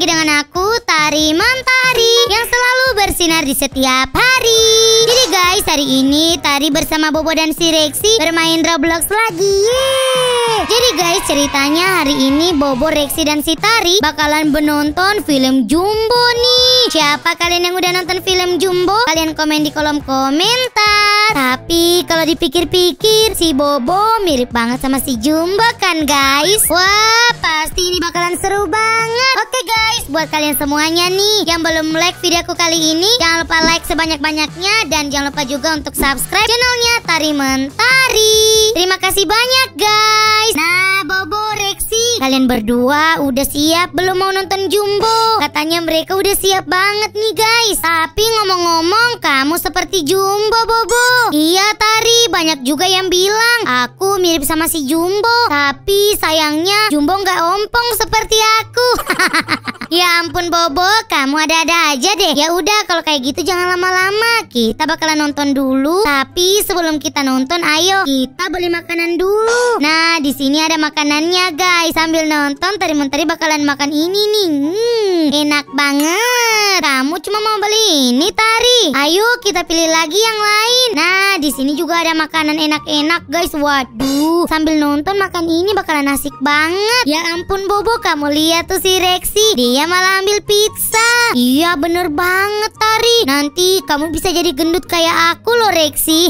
dengan aku, Tari Mentari, yang selalu bersinar di setiap hari. Jadi guys, hari ini Tari bersama Bobo dan si Rexy bermain Roblox lagi. Yeay. Jadi guys, ceritanya hari ini Bobo, Rexy, dan si Tari bakalan menonton film Jumbo nih. Siapa kalian yang udah nonton film Jumbo? Kalian komen di kolom komentar. Tapi kalau dipikir-pikir, si Bobo mirip banget sama si Jumbo kan guys? Wah, pasti ini bakalan seru banget. Oke guys, buat kalian semuanya nih yang belum like videoku kali ini, jangan lupa like sebanyak-banyaknya. Dan jangan lupa juga untuk subscribe channelnya Tari Mentari. Terima kasih banyak guys. Nah, Bobo, Rexy, kalian berdua udah siap belum mau nonton Jumbo? Katanya mereka udah siap banget nih guys. Tapi ngomong-ngomong, kamu seperti Jumbo, Bobo. Iya Tari, banyak juga yang bilang aku mirip sama si Jumbo. Tapi sayangnya Jumbo nggak ompong seperti aku. Ya ampun Bobo, kamu ada-ada aja deh. Ya udah, kalau kayak gitu jangan lama-lama. Kita bakalan nonton dulu. Tapi sebelum kita nonton, ayo kita beli makanan dulu. Nah, di sini ada makanannya guys. Sambil nonton, Tari Mentari bakalan makan ini nih. Enak banget. Kamu cuma mau beli ini Tari. Ayo kita pilih lagi yang lain. Nah, di sini juga ada makanan enak-enak guys. Waduh, sambil nonton makan ini bakalan asik banget. Ya ampun Bobo, kamu lihat tuh si Rexy. Dia malah ambil pizza. Iya bener banget Tari. Nanti kamu bisa jadi gendut kayak aku loh Rexy.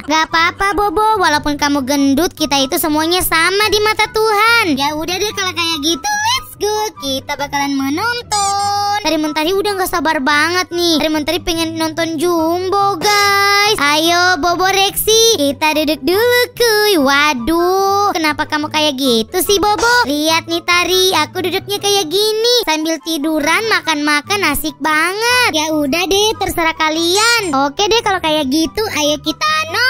Gak apa-apa Bobo, walaupun kamu gendut, kita itu semuanya sama di mata Tuhan. Ya udah deh kalau kayak gitu, let's go. Kita bakalan menonton. Tari Mentari udah gak sabar banget nih. Tari Mentari pengen nonton Jumbo guys. Ayo Bobo, Rexy, kita duduk dulu kuy. Waduh, kenapa kamu kayak gitu sih Bobo? Lihat nih Tari, aku duduknya kayak gini sambil tiduran makan-makan, asik banget. Ya udah deh, terserah kalian. Oke deh kalau kayak gitu, ayo kita nonton.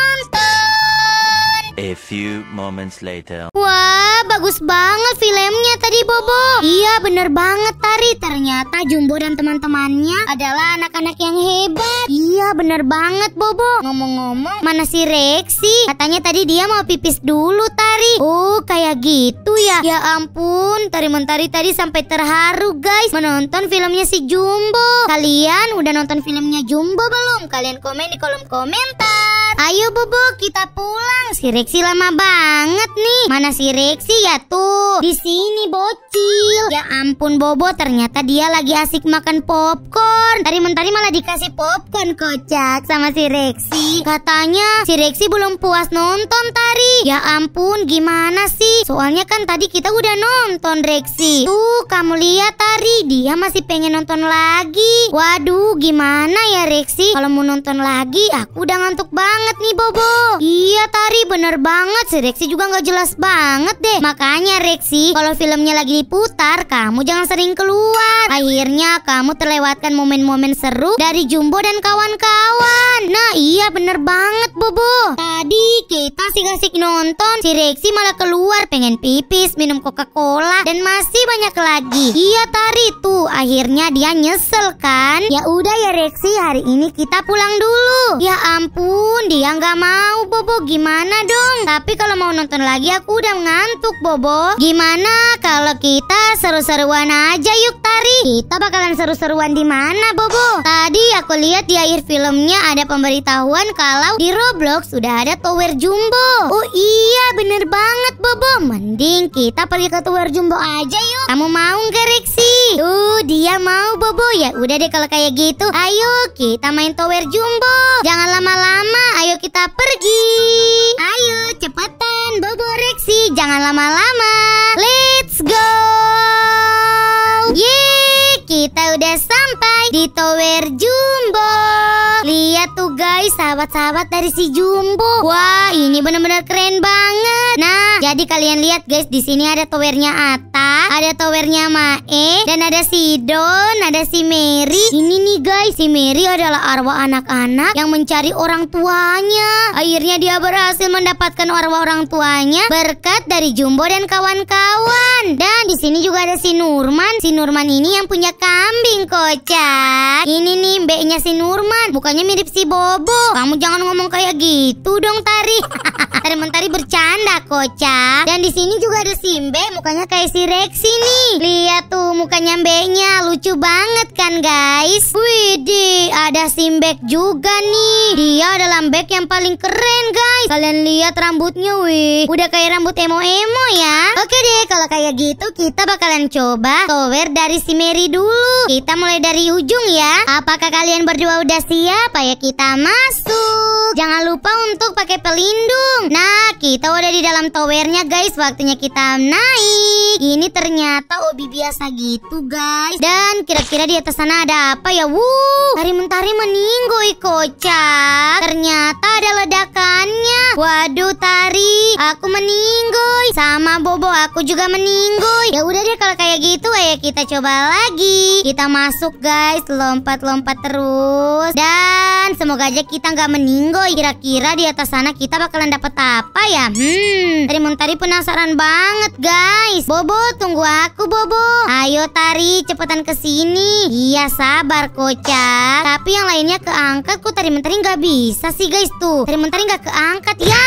A few moments later. Wah, bagus banget filmnya tadi Bobo. Iya bener banget Tari. Ternyata Jumbo dan teman-temannya adalah anak-anak yang hebat. Iya bener banget Bobo. Ngomong-ngomong, mana si Rexy? Katanya tadi dia mau pipis dulu Tari. Oh kayak gitu ya. Ya ampun, Tari Mentari tadi sampai terharu guys menonton filmnya si Jumbo. Kalian udah nonton filmnya Jumbo belum? Kalian komen di kolom komentar. Ayo Bobo, kita pulang. Si Rexy lama banget nih. Mana si Rexy ya tuh? Di sini bocil. Ya ampun Bobo, ternyata dia lagi asik makan popcorn. Tari Mentari malah dikasih popcorn kocak sama si Rexy. Katanya si Rexy belum puas nonton Tari. Ya ampun, gimana sih? Soalnya kan tadi kita udah nonton Rexy. Tuh, kamu lihat Tari, dia masih pengen nonton lagi. Waduh, gimana ya Rexy? Kalau mau nonton lagi, aku udah ngantuk banget nih Bobo. Iya Tari, bener banget. Si Rexy juga gak jelas banget deh. Makanya Rexy, kalau filmnya lagi diputar, kamu jangan sering keluar. Akhirnya kamu terlewatkan momen-momen seru dari Jumbo dan kawan-kawan. Nah iya bener banget Bobo. Tadi kita asik-asik nonton, si Rexy malah keluar pengen pipis, minum Coca-Cola, dan masih banyak lagi. Iya Tari tuh, akhirnya dia nyesel kan. Ya udah ya Rexy, hari ini kita pulang dulu. Ya ampun, dia nggak mau Bobo, gimana dong? Tapi kalau mau nonton lagi aku udah ngantuk Bobo. Gimana kalau kita seru-seruan aja yuk Tari? Kita bakalan seru-seruan di mana Bobo? Tadi aku lihat di akhir filmnya ada pemberitahuan kalau di Roblox sudah ada Tower Jumbo. Oh iya bener banget Bobo. Mending kita pergi ke Tower Jumbo aja yuk. Kamu mau nggak Rexy? Tuh dia mau Bobo. Ya udah deh kalau kayak gitu, ayo kita main Tower Jumbo. Jangan lama-lama, ayo kita pergi. Ayo cepetan Bobo, Rexy, jangan lama-lama. Let's go. Yeay, kita udah sampai di Tower Jumbo. Lihat tuh guys, sahabat-sahabat dari si Jumbo. Wah, ini benar-benar keren banget. Nah, jadi kalian lihat guys, di sini ada towernya Ata, ada towernya Mae, dan ada si Don, ada si Mary. Ini nih guys, si Mary adalah arwah anak-anak yang mencari orang tuanya. Akhirnya dia berhasil mendapatkan arwah orang tuanya berkat dari Jumbo dan kawan-kawan. Dan di Sini juga ada si Nurman. Si Nurman ini yang punya kambing, kocak. Ini nih mbeknya si Nurman, mukanya mirip si Bobo. Kamu jangan ngomong kayak gitu dong, Tari. Tari Mentari bercanda, kocak. Dan di sini juga ada si Mbek, mukanya kayak si Rexy nih. Lihat tuh mukanya mbeknya, lucu banget kan, guys. Widih, ada si Mbek juga nih. Dia adalah Mbek yang paling keren, guys. Kalian lihat rambutnya, wih, udah kayak rambut emo-emo ya. Oke deh, kalau kayak gitu kita bakalan coba tower dari si Mary dulu. Kita mulai dari ujung ya. Apakah kalian berdua udah siap? Ayo kita masuk. Jangan lupa untuk pakai pelindung. Nah, kita udah di dalam towernya, guys. Waktunya kita naik. Ini ternyata obi biasa gitu, guys. Dan kira-kira di atas sana ada apa ya? Tari Mentari meninggoy, kocak. Ternyata ada ledakannya. Waduh, Tari, aku meninggoy. Sama Bobo, aku juga meninggoy. Ya udah deh kalau kayak gitu, ayo kita coba lagi. Kita masuk, guys. Lompat-lompat terus. Dan semoga aja kita nggak meninggoy. Kira-kira di atas sana kita bakalan dapat apa ya? Tari Mentari penasaran banget, guys. Bobo, tunggu aku, Bobo. Ayo Tari, cepetan ke sini. Iya, sabar, kocak. Tapi yang lainnya keangkat, kok Tari Mentari nggak bisa sih, guys. Tuh, Tari Mentari nggak keangkat ya.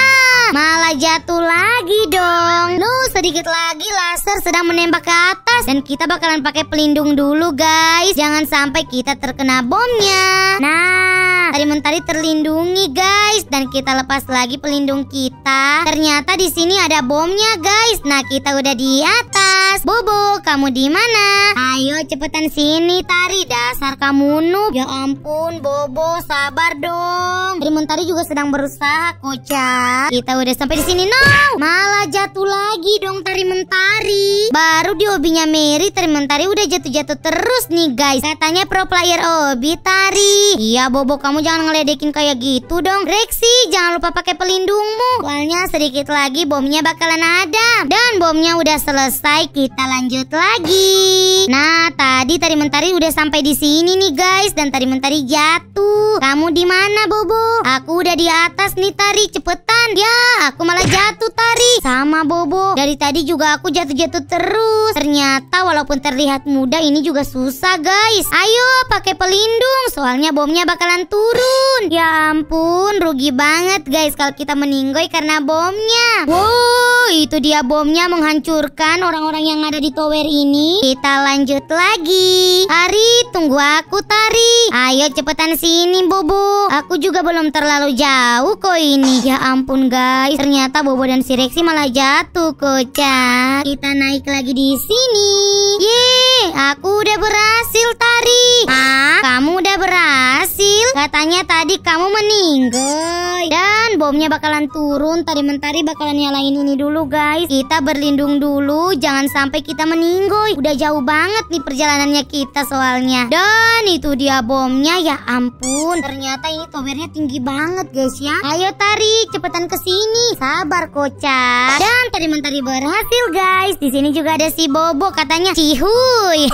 Malah jatuh lagi dong. Sedikit lagi laser sedang menembak ke atas. Dan kita bakalan pakai pelindung dulu, guys. Jangan sampai kita terkena bomnya. Nah, Tari Mentari terlindungi, guys. Dan kita lepas lagi pelindung kita. Ternyata di sini ada bomnya, guys. Nah, kita udah di atas. Bobo, kamu di mana? Ayo cepetan sini, Tari. Dasar kamu noob. Ya ampun, Bobo, sabar dong. Tari Mentari juga sedang berusaha, kocak. Kita udah sampai di sini. No, malah jatuh lagi dong Tari Mentari. Baru di obinya Mary, Tari Mentari udah jatuh-jatuh terus nih, guys. Katanya pro player obi, Tari. Iya, Bobo, kamu jangan ngeledekin kayak gitu dong. Rexy, jangan lupa pakai pelindungmu. Soalnya sedikit lagi bomnya bakalan ada. Dan bomnya udah selesai, kita lanjut lagi. Nah, tadi Tari Mentari udah sampai di sini nih, guys. Dan Tari Mentari jatuh. Kamu di mana, Bobo? Aku udah di atas nih, Tari. Cepetan. Ya, aku malah jatuh, Tari. Sama Bobo. Dari tadi juga aku jatuh-jatuh terus. Ternyata walaupun terlihat mudah, ini juga susah, guys. Ayo pakai pelindung, soalnya bomnya bakalan turun. Ya ampun, rugi banget, guys, kalau kita meninggoy karena bomnya. Wow, itu dia bomnya menghancurkan orang-orang yang ada di tower ini. Kita lanjut lagi. Tari, tunggu aku, Tari. Ayo cepetan sini, Bobo. Aku juga belum terlalu jauh kok ini. Ya ampun, guys, ternyata Bobo dan si Rexy malah jatuh, kocak. Kita naik lagi di sini. Yeay, aku udah berhasil, Tari. Hah? Kamu udah berhasil? Katanya tadi kamu meninggoy. Dan bomnya bakalan turun. Tari Mentari bakalan nyalain ini dulu, guys. Kita berlindung dulu, jangan sampai kita meninggoy. Udah jauh banget nih perjalanannya kita soalnya. Dan itu dia bomnya. Ya ampun, ternyata ini towernya tinggi banget, guys ya. Ayo Tari, cepetan ke sini. Sabar, kocak. Dan Tari Mentari berhasil, guys. Di sini juga ada si Bobo, katanya cihuy.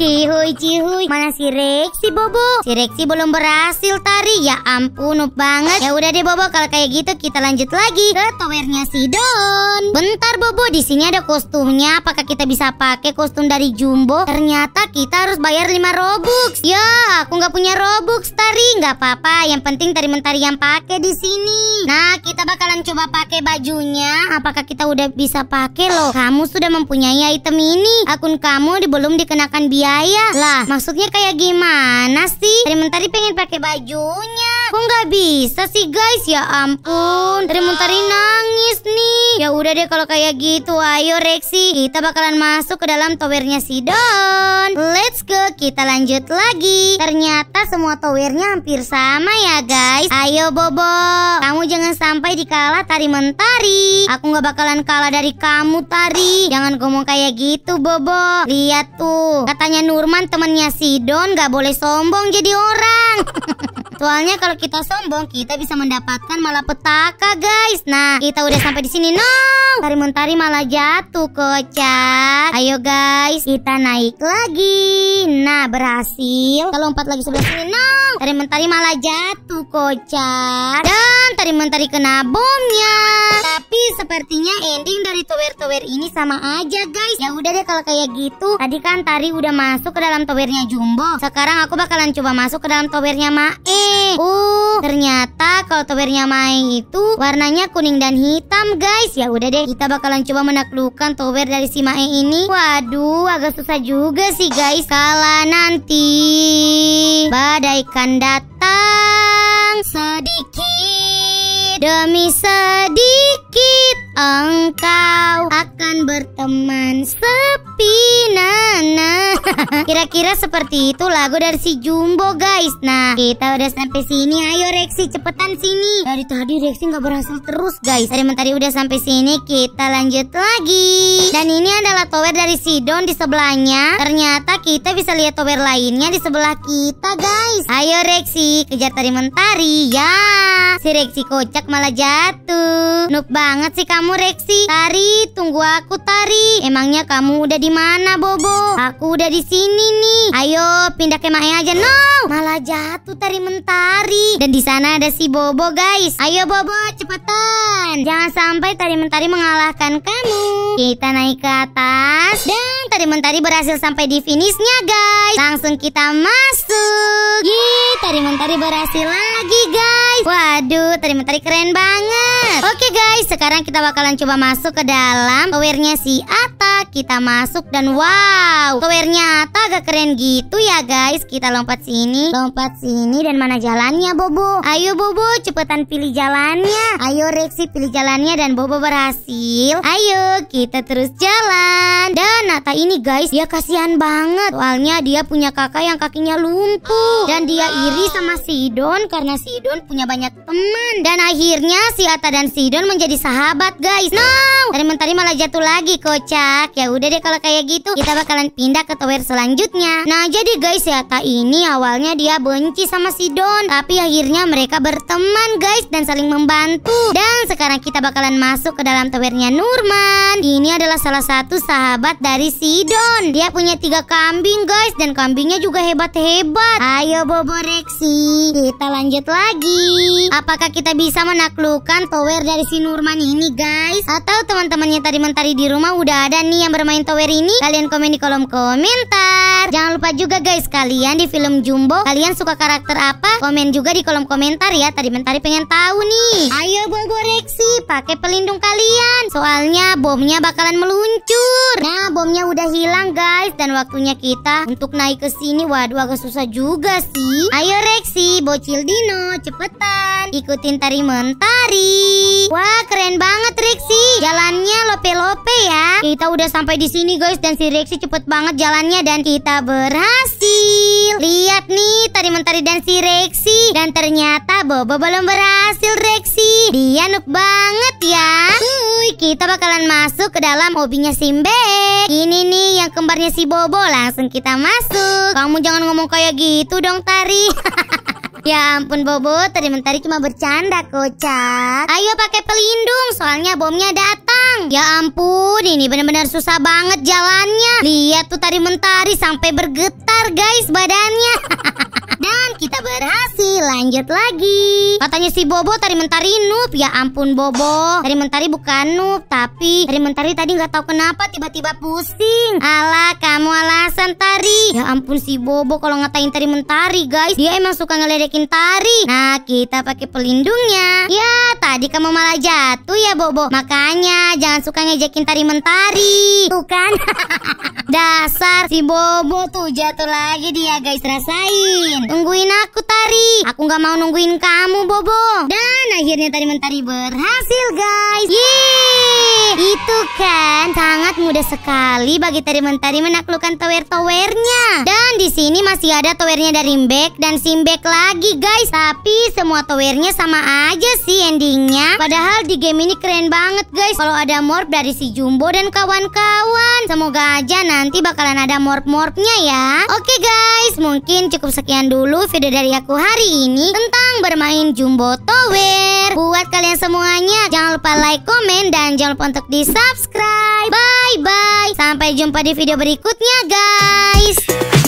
Cihuy. Mana si Rexy, Bobo? Si Rexy belum berhasil, Tari. Ya ampun, noob banget. Ya udah deh, Bobo, kalau kayak gitu kita lanjut lagi ke towernya si Don. Bentar, Bobo, di sini ada kostumnya. Apakah kita bisa pakai kostum dari Jumbo? Ternyata kita harus bayar 5 Robux. Ya, aku nggak punya Robux, Tari. Nggak apa-apa, yang penting Tari Mentari yang pakai di sini. Nah, kita bakalan coba pakai bajunya. Apakah kita udah bisa pakai loh? Kamu sudah mempunyai item ini. Akun kamu belum dikenakan biaya. Lah, maksudnya kayak gimana sih? Tari Mentari pengen pakai bajunya. Kok nggak bisa sih, guys? Ya ampun, Tari Mentari nangis nih. Ya udah deh kalau kayak gitu. Ayo Rexy, kita bakalan masuk ke dalam towernya si Don. Let's go, kita lanjut lagi. Ternyata semua towernya hampir sama ya, guys. Ayo Bobo, kamu jangan sampai dikalah Tari Mentari. Aku nggak bakalan kalah dari kamu, Tari. Jangan ngomong kayak gitu, Bobo. Lihat tuh, katanya Nurman temennya si Don nggak boleh sombong jadi orang. Soalnya kalau kita sombong, kita bisa mendapatkan malapetaka, guys. Nah, kita udah sampai di sini. No, Tari Mentari malah jatuh, kocak. Ayo guys, kita naik lagi. Nah, berhasil. Kita lompat lagi sebelah sini. No, Tari Mentari malah jatuh, kocak. Dan Tari Mentari kena bomnya. Tapi sepertinya ending dari tower-tower ini sama aja, guys. Ya udah deh kalau kayak gitu. Tadi kan Tari udah masuk ke dalam towernya Jumbo. Sekarang aku bakalan coba masuk ke dalam towernya Mae. Ternyata kalau towernya Mae itu warnanya kuning dan hitam, guys. Ya udah deh, kita bakalan coba menaklukkan tower dari si Mae ini. Waduh, agak susah juga sih, guys. Kala nanti badai kan datang sedikit demi sedikit, engkau akan berteman sepi. Nana. Kira-kira seperti itu lagu dari si Jumbo, guys. Nah, kita udah sampai sini. Ayo Rexy, cepetan sini. Dari tadi Rexy nggak berhasil terus, guys. Tari Mentari udah sampai sini, kita lanjut lagi. Dan ini adalah tower dari Sidon di sebelahnya. Ternyata kita bisa lihat tower lainnya di sebelah kita, guys. Ayo Rexy, kejar Tari Mentari. Ya, si Rexy kocak malah jatuh. Noob banget sih kamu, Rexy. Tari, tunggu aku, Tari. Emangnya kamu udah di mana, Bobo? Aku udah di sini nih. Ayo pindah ke Mae aja. No, malah jatuh Tari Mentari. Dan di sana ada si Bobo, guys. Ayo Bobo, cepetan. Jangan sampai Tari Mentari mengalahkan kamu. Kita naik ke atas dan Tari Mentari berhasil sampai di finishnya, guys. Langsung kita masuk. Yeay, Tari Mentari berhasil lagi, guys. Waduh, Tari Mentari keren banget. Oke guys, sekarang kita bakalan coba masuk ke dalam towernya si Atta. Kita masuk dan wow, towernya Atta agak keren gitu ya, guys. Kita lompat sini dan mana jalannya, Bobo? Ayo Bobo, cepetan pilih jalannya. Ayo Rexy, pilih jalannya dan Bobo berhasil. Ayo kita terus jalan. Dan Atta ini, guys, dia kasihan banget. Soalnya dia punya kakak yang kakinya lumpuh. Dan dia iri sama Sidon karena Sidon punya banyak teman. Dan akhirnya si Atta dan Sidon menjadi sahabat, guys. No, Tari Mentari malah jatuh lagi, kocak. Ya udah deh kalau kayak gitu, kita bakalan pindah ke tower selanjutnya. Nah, jadi guys, si Atta ini awalnya dia benci sama Sidon, tapi akhirnya mereka berteman, guys, dan saling membantu. Dan sekarang kita bakalan masuk ke dalam towernya Nurman. Ini adalah salah satu sahabat dari Sidon. Dia punya 3 kambing, guys, dan kambingnya juga hebat-hebat. Ayo Bobo, Rexy, kita lanjut lagi. Apakah kita bisa menaklukkan tower dari si Nurman ini, guys? Atau teman-temannya Tari Mentari di rumah udah ada nih yang bermain tower ini? Kalian komen di kolom komentar. Jangan lupa juga, guys, kalian di film Jumbo kalian suka karakter apa? Komen juga di kolom komentar ya. Tari Mentari pengen tahu nih. Ayo Bobo, Rexy, pakai pelindung kalian. Soalnya bomnya bakalan meluncur. Nah, bomnya udah hilang, guys, dan waktunya kita untuk naik ke sini. Waduh, agak susah juga sih. Ayo Rexy, bocil Dino, cepetan ikutin Tari Mentari. Wah, keren banget Rexy. Jalannya lope-lope ya. Kita udah sampai di sini, guys, dan si Rexy cepet banget jalannya dan kita berhasil. Lihat nih, Tari Mentari dan si Rexy. Dan ternyata Bobo belum berhasil, Rexy. Dia noob banget ya. Kita bakalan masuk ke dalam hobinya Simbek. Ini nih yang kembarnya si Bobo. Langsung kita masuk. Kamu jangan ngomong kayak gitu dong, Tari. Ya ampun Bobo, Tari Mentari cuma bercanda, kocak. Ayo pakai pelindung, soalnya bomnya datang. Ya ampun, ini benar-benar susah banget jalannya. Lihat tuh Tari Mentari sampai bergetar, guys, badannya. Dan kita berhasil, lanjut lagi. Katanya si Bobo Tari Mentari noob. Ya ampun Bobo, Tari Mentari bukan noob, tapi Tari Mentari tadi nggak tahu kenapa tiba-tiba pusing. Alah, kamu alasan Tari. Ya ampun si Bobo kalau ngatain Tari Mentari, guys, dia emang suka ngeledekin Tari. Nah, kita pakai pelindungnya. Ya, tadi kamu malah jatuh ya Bobo. Makanya jangan suka ngejekin Tari Mentari. Tuh kan. Dasar si Bobo tuh jatuh lagi dia, guys, rasain. Tungguin aku Tari. Aku nggak mau nungguin kamu Bobo. Dan akhirnya Tari Mentari berhasil, guys. Yeay. Itu kan sangat mudah sekali bagi Tari Mentari menaklukkan tower-towernya. Dan di sini masih ada towernya dari Mbek dan Simbek lagi, guys. Tapi semua towernya sama aja sih endingnya. Padahal di game ini keren banget, guys, kalau ada morph dari si Jumbo dan kawan-kawan. Semoga aja nanti bakalan ada morph-morphnya ya. Oke guys, mungkin cukup sekian dulu video dari aku aku hari ini tentang bermain Jumbo Tower. Buat kalian semuanya, jangan lupa like, komen, dan jangan lupa untuk di subscribe. Bye bye. Sampai jumpa di video berikutnya guys.